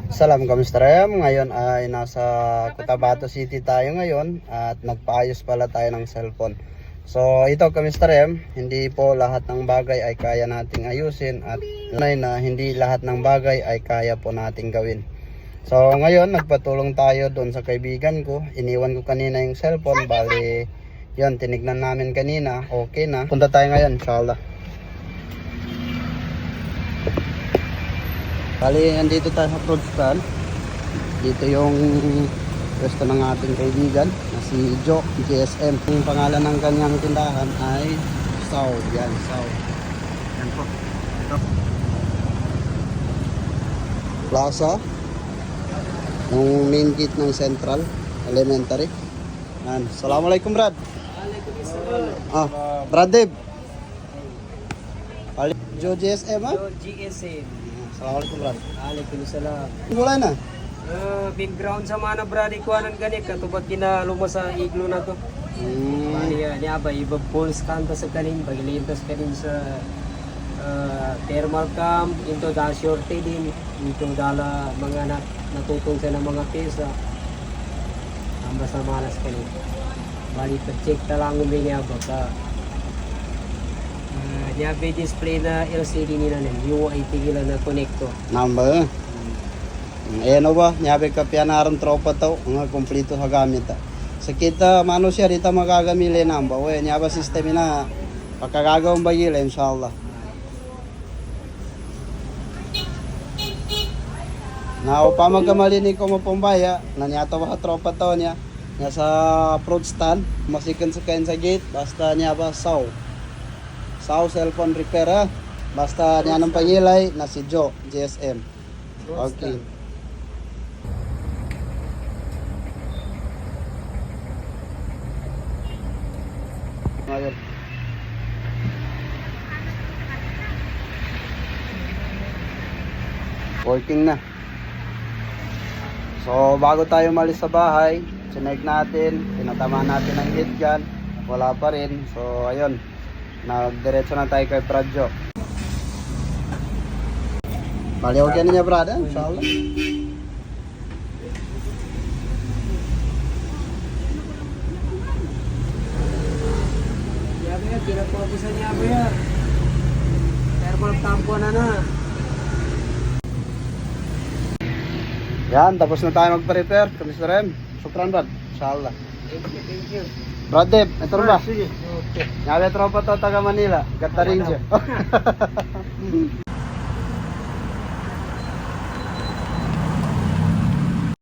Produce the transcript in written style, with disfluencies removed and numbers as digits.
Salam kamusta rin? Ngayon ay nasa Cotabato City tayo ngayon at nagpaayos pala tayo ng cellphone. So ito kamusta rin, hindi po lahat ng bagay ay kaya nating ayusin at na hindi lahat ng bagay ay kaya po nating gawin. So ngayon nagpatulong tayo doon sa kaibigan ko. Iniwan ko kanina yung cellphone, bali yun, tinignan namin kanina, okay na. Punta tayo ngayon, inshallah. Bali, andito tayo sa fruit stand. Dito yung pwesto ng ating kaibigan na si Joe GSM. Yung pangalan ng kanyang tindahan ay Sao. Yan, Sao. Yan po. Ito. Plaza. Yung main gate ng Central Elementary. Yan. Assalamualaikum, Brad. Brad Dave. Joe GSM, ha? Joe GSM. Assalamualaikum, Brad. Waalaikumsalam. Mulai na. Background sa mana brad ikuanan gani katubag kinaluma sa iglo na to. Ni aba iba pulse kanta sa kanin bagilintas kanin sa thermal cam into da shorty din into dala mga natutong sa mga pesa. Amba sa malas kanin. Bali pa-check ta lang umi aba ka niya display na LCD nila nin UIT gila na connector. Number. Ayan o ba? Nyabi ka pianaran tropa to. Nga kumplito sa gamit. Sa kita, mano siya rita magagamili namba. Uy, nyaba system na. Pagkagagawang bagila, inshallah. Now, pa magkamalinig ko mapumbaya. Nanyato ba tropa to niya. Nya sa fruit stand. Masikan sa kain sa gate. Basta nyaba saw. Sao cellphone repair, ha? Basta niya ng pangilay na si Joe GSM. Okay. Ngayon. Working na. So bago tayo malis sa bahay, chinek natin, tinatama natin ang heat gun, wala pa rin. So ayun. Nagdiretso na tayo kay Pradjo. Bali, okay na niya, brada, inshallah. Yabe ya, pinapopisan niya ba ya? Thermal campo na na. Yan, tapos na tayo mag-prepare. Kamusta rin? Sukran, Brad. Inshallah. Thank you. Brad Dave, ito rin ba? Sige. Okay. Ngayon, tropa to, taga Manila. Gata rin siya.